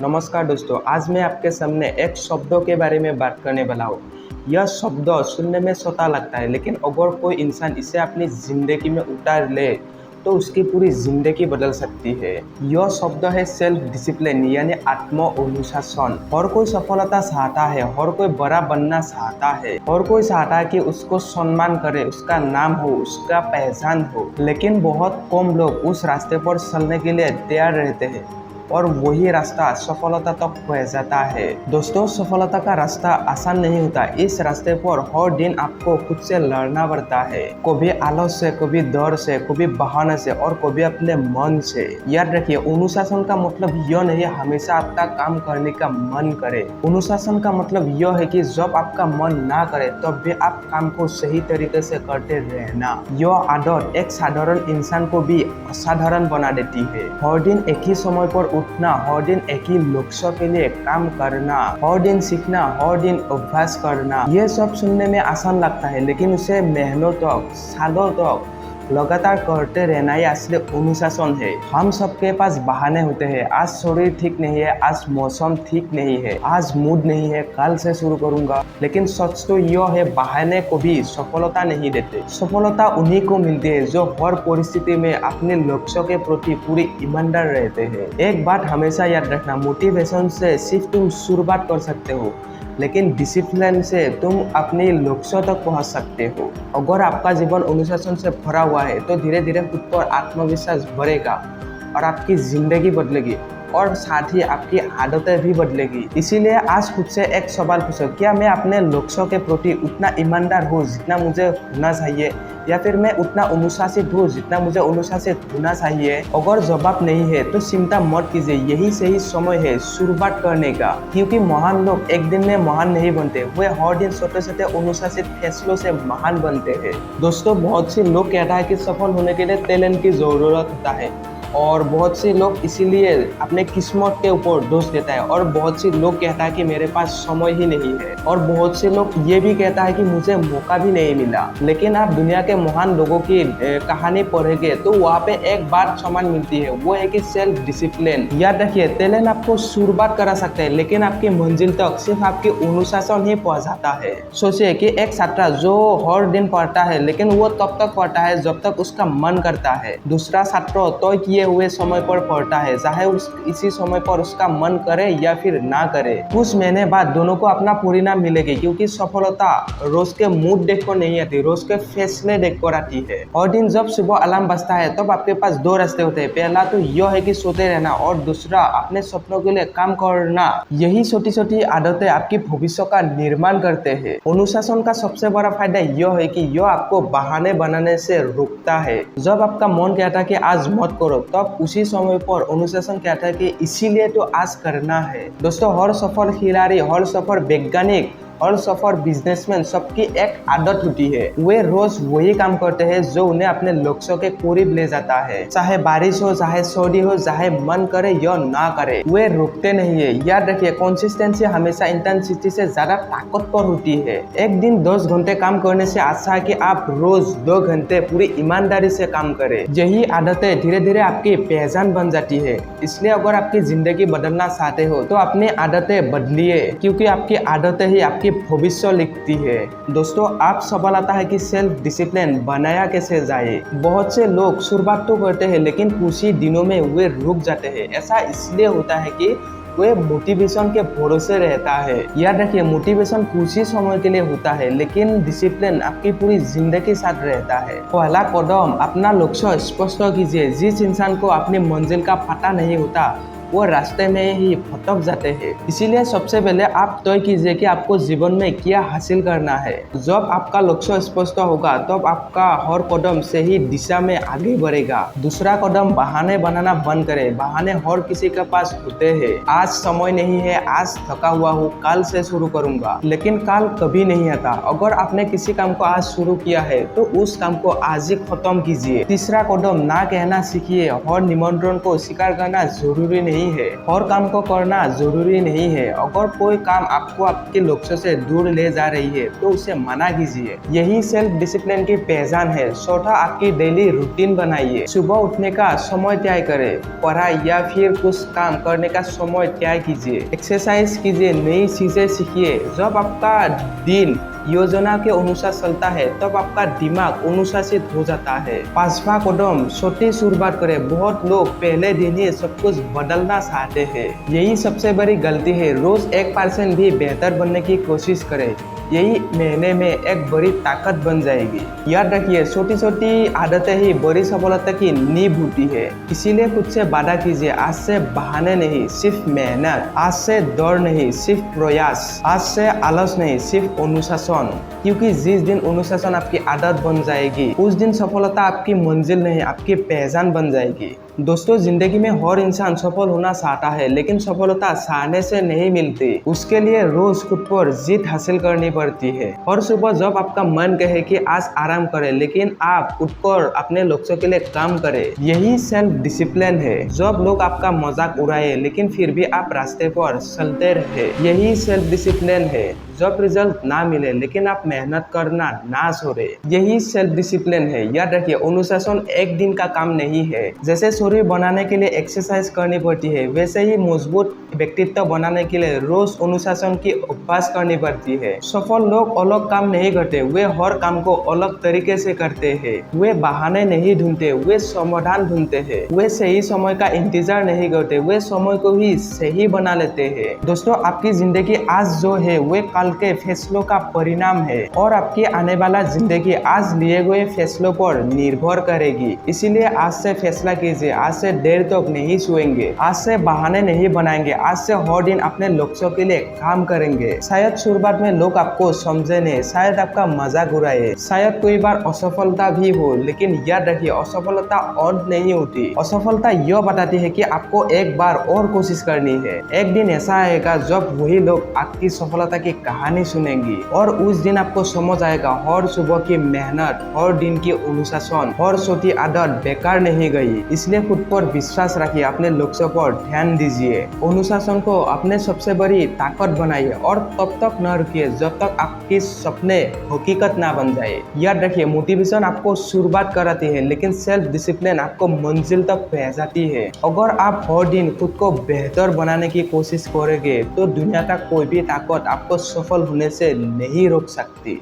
नमस्कार दोस्तों, आज मैं आपके सामने एक शब्दों के बारे में बात करने वाला हूँ। यह शब्द सुनने में छोटा लगता है, लेकिन अगर कोई इंसान इसे अपनी जिंदगी में उतार ले तो उसकी पूरी जिंदगी बदल सकती है। यह शब्द है सेल्फ डिसिप्लिन, यानी आत्म अनुशासन। हर कोई सफलता चाहता है, हर कोई बड़ा बनना चाहता है, हर कोई चाहता है कि उसको सम्मान करे, उसका नाम हो, उसका पहचान हो, लेकिन बहुत कम लोग उस रास्ते पर चलने के लिए तैयार रहते हैं और वही रास्ता सफलता तक पहुंच जाता है। दोस्तों, सफलता का रास्ता आसान नहीं होता। इस रास्ते पर हर दिन आपको खुद से लड़ना पड़ता है, कभी आलस से, कभी डर से, कभी बहाने से और कभी अपने मन से। याद रखिए, अनुशासन का मतलब यह नहीं हमेशा आपका काम करने का मन करे। अनुशासन का मतलब यह है कि जब आपका मन ना करे तब भी आप काम को सही तरीके से करते रहना। यह आदत एक साधारण इंसान को भी असाधारण बना देती है। हर दिन एक ही समय पर उठना, हर दिन एक ही लक्ष्य के लिए काम करना, हर दिन सीखना, हर दिन अभ्यास करना, ये सब सुनने में आसान लगता है, लेकिन उसे महीनों तक, सालों तक लगातार करते रहना ही असली अनुशासन है। हम सबके पास बहाने होते हैं। आज शरीर ठीक नहीं है, आज मौसम ठीक नहीं है, आज मूड नहीं है, कल से शुरू करूंगा। लेकिन सच तो यह है, बहाने को भी सफलता नहीं देते। सफलता उन्हीं को मिलती है जो हर परिस्थिति में अपने लक्ष्य के प्रति पूरी ईमानदार रहते हैं। एक बात हमेशा याद रखना, मोटिवेशन से सिर्फ तुम शुरुआत कर सकते हो, लेकिन डिसिप्लिन से तुम अपने लक्ष्य तक पहुंच सकते हो। अगर आपका जीवन अनुशासन से भरा हुआ है तो धीरे धीरे खुद पर आत्मविश्वास बढ़ेगा और आपकी जिंदगी बदलेगी और साथ ही आपकी आदतें भी बदलेगी। इसीलिए आज खुद से एक सवाल पूछो, क्या मैं अपने लक्ष्यों के प्रति उतना ईमानदार हूँ जितना मुझे होना चाहिए, या फिर मैं उतना अनुशासित हूँ जितना मुझे अनुशासित होना चाहिए? अगर जवाब नहीं है तो चिंता मत कीजिए, यही सही समय है शुरुआत करने का। क्योंकि महान लोग एक दिन में महान नहीं बनते, वे हर दिन छोटे छोटे अनुशासित फैसलों से महान बनते हैं। दोस्तों, बहुत से लोग कहता है कि सफल होने के लिए टैलेंट की जरूरत होता है, और बहुत से लोग इसीलिए अपने किस्मत के ऊपर दोष देता है, और बहुत से लोग कहता है कि मेरे पास समय ही नहीं है, और बहुत से लोग ये भी कहता है कि मुझे मौका भी नहीं मिला। लेकिन आप दुनिया के महान लोगों की कहानी पढ़ेंगे तो वहाँ पे एक बात समान मिलती है, वो है कि सेल्फ डिसिप्लिन। याद रखिए, टैलेंट आपको शुरुआत करा सकते हैं, लेकिन आपकी मंजिल तक सिर्फ आपके अनुशासन ही पहुंचाता है। सोचिए कि एक छात्र जो हर दिन पढ़ता है, लेकिन वो तब तक पढ़ता है जब तक उसका मन करता है। दूसरा छात्र तो हुए समय पर पढ़ता है, चाहे इसी समय पर उसका मन करे या फिर ना करे। कुछ महीने बाद दोनों को अपना परिणाम मिलेगी, क्योंकि सफलता रोज के मूड देखकर नहीं आती, रोज के फैसले देखकर आती है। और दिन जब सुबह अलार्म बजता है तब आपके पास दो रास्ते होते हैं। पहला तो यह है कि सोते रहना, और दूसरा अपने सपनों के लिए काम करना। यही छोटी छोटी आदतें आपकी भविष्य का निर्माण करते हैं। अनुशासन का सबसे बड़ा फायदा यह है कि यह आपको बहाने बनाने से रोकता है। जब आपका मन कहता है कि आज मत करो, तब उसी समय पर अनुशासन कहता है कि इसीलिए तो आज करना है। दोस्तों, हर सफल खिलाड़ी, हर सफल वैज्ञानिक, और सफल बिजनेसमैन सबकी एक आदत होती है, वे रोज वही काम करते हैं जो उन्हें अपने लक्ष्यों के करीब ले जाता है। चाहे बारिश हो, चाहे सर्दी हो, चाहे मन करे या ना करे, वे रुकते नहीं है। याद रखिए, कंसिस्टेंसी हमेशा इंटेंसिटी से ज्यादा ताकतवर होती है। एक दिन 10 घंटे काम करने से अच्छा है कि आप रोज 2 घंटे पूरी ईमानदारी से काम करें। यही आदतें धीरे धीरे आपकी पहचान बन जाती है। इसलिए अगर आपकी जिंदगी बदलना चाहते हो तो अपनी आदतें बदलिए, क्योंकि आपकी आदतें ही आपकी भविष्य लिखती है। दोस्तों, आप सवाल आता है कि सेल्फ डिसिप्लिन बनाया कैसे जाए। बहुत से लोग शुरुआत तो करते हैं, लेकिन कुछ ही दिनों में वे रुक जाते हैं। ऐसा इसलिए होता है कि वे मोटिवेशन के भरोसे रहता है। याद रखिए, मोटिवेशन कुछ ही समय के लिए होता है, लेकिन डिसिप्लिन आपकी पूरी जिंदगी साथ रहता है। पहला कदम, अपना लक्ष्य स्पष्ट कीजिए। जिस इंसान को अपनी मंजिल का पता नहीं होता वो रास्ते में ही भटक जाते हैं। इसीलिए सबसे पहले आप तय कीजिए कि आपको जीवन में क्या हासिल करना है। जब आपका लक्ष्य स्पष्ट होगा तब आपका हर कदम सही दिशा में आगे बढ़ेगा। दूसरा कदम, बहाने बनाना बंद करें। बहाने हर किसी के पास होते हैं। आज समय नहीं है, आज थका हुआ हूँ, कल से शुरू करूंगा, लेकिन कल कभी नहीं आता। अगर आपने किसी काम को आज शुरू किया है तो उस काम को आज ही खत्म कीजिए। तीसरा कदम, ना कहना सीखिए। हर निमंत्रण को स्वीकार करना जरूरी नहीं नहीं है। हर काम को करना जरूरी नहीं है। अगर कोई काम आपको आपके लक्ष्य से दूर ले जा रही है तो उसे मना कीजिए। यही सेल्फ डिसिप्लिन की पहचान है। चौथा, आपकी डेली रूटीन बनाइए। सुबह उठने का समय तय करें, पढ़ाई या फिर कुछ काम करने का समय तय कीजिए, एक्सरसाइज कीजिए, नई चीजें सीखिए। जब आपका दिन योजना के अनुसार चलता है तब आपका दिमाग अनुशासित हो जाता है। पांचवा कदम, छोटी शुरुआत करें। बहुत लोग पहले दिन ही सब कुछ बदलना चाहते हैं। यही सबसे बड़ी गलती है। रोज 1% भी बेहतर बनने की कोशिश करें। यही महीने में एक बड़ी ताकत बन जाएगी। याद रखिए, छोटी छोटी आदतें ही बड़ी सफलता की नींव होती है। इसीलिए खुद से वादा कीजिए, आज से बहाने नहीं, सिर्फ मेहनत। आज से दौड़ नहीं, सिर्फ प्रयास। आज से आलस नहीं, सिर्फ अनुशासन। क्योंकि जिस दिन अनुशासन आपकी आदत बन जाएगी, उस दिन सफलता आपकी मंजिल नहीं, आपकी पहचान बन जाएगी। दोस्तों, जिंदगी में हर इंसान सफल होना चाहता है, लेकिन सफलता चाहने से नहीं मिलती। उसके लिए रोज खुद पर जीत हासिल करनी पड़ती है। हर सुबह जब आपका मन कहे कि आज आराम करें, लेकिन आप उठकर अपने लक्ष्य के लिए काम करें, यही सेल्फ डिसिप्लिन है। जब लोग आपका मजाक उड़ाए लेकिन फिर भी आप रास्ते पर चलते रहे, यही सेल्फ डिसिप्लिन है। जब रिजल्ट ना मिले लेकिन आप मेहनत करना ना छोड़े, यही सेल्फ डिसिप्लिन है। याद रखिए, अनुशासन एक दिन का काम नहीं है। जैसे शरीर बनाने के लिए एक्सरसाइज करनी पड़ती है, वैसे ही मजबूत व्यक्तित्व बनाने के लिए रोज अनुशासन की अभ्यास करनी पड़ती है। सफल लोग अलग काम नहीं करते, वे हर काम को अलग तरीके से करते हैं। वे बहाने नहीं ढूंढते, वे समाधान ढूंढते हैं। वे सही समय का इंतजार नहीं करते, वे समय को ही सही बना लेते हैं। दोस्तों, आपकी जिंदगी आज जो है वे कल के फैसलों का परिणाम है, और आपकी आने वाला जिंदगी आज लिए गए फैसलों पर निर्भर करेगी। इसीलिए आज से फैसला कीजिए, आज से देर तक नहीं सोएंगे, आज से बहाने नहीं बनाएंगे, आज से हर दिन अपने लक्ष्यों के लिए काम करेंगे। शायद शुरुआत में लोग आपको समझे नहीं, शायद आपका मजाक उड़ाए, शायद कोई बार असफलता भी हो, लेकिन याद रखिए, असफलता अंत नहीं होती। असफलता यह बताती है कि आपको एक बार और कोशिश करनी है। एक दिन ऐसा आएगा जब वही लोग आपकी सफलता की कहानी सुनेंगी, और उस दिन आपको समझ आएगा हर सुबह की मेहनत, हर दिन की अनुशासन, हर छोटी आदत बेकार नहीं गई। इसलिए खुद पर विश्वास रखिए, अपने लक्ष्य पर ध्यान दीजिए, अनुशासन को अपने सबसे बड़ी ताकत बनाइए, और तब तक न रुकिए जब तक आपके सपने हकीकत ना बन जाए। याद रखिए, मोटिवेशन आपको शुरुआत कराती है, लेकिन सेल्फ डिसिप्लिन आपको मंजिल तक पहुंचाती है। अगर आप हर दिन खुद को बेहतर बनाने की कोशिश करेंगे तो दुनिया का कोई भी ताकत आपको सफल होने से नहीं रोक सकती।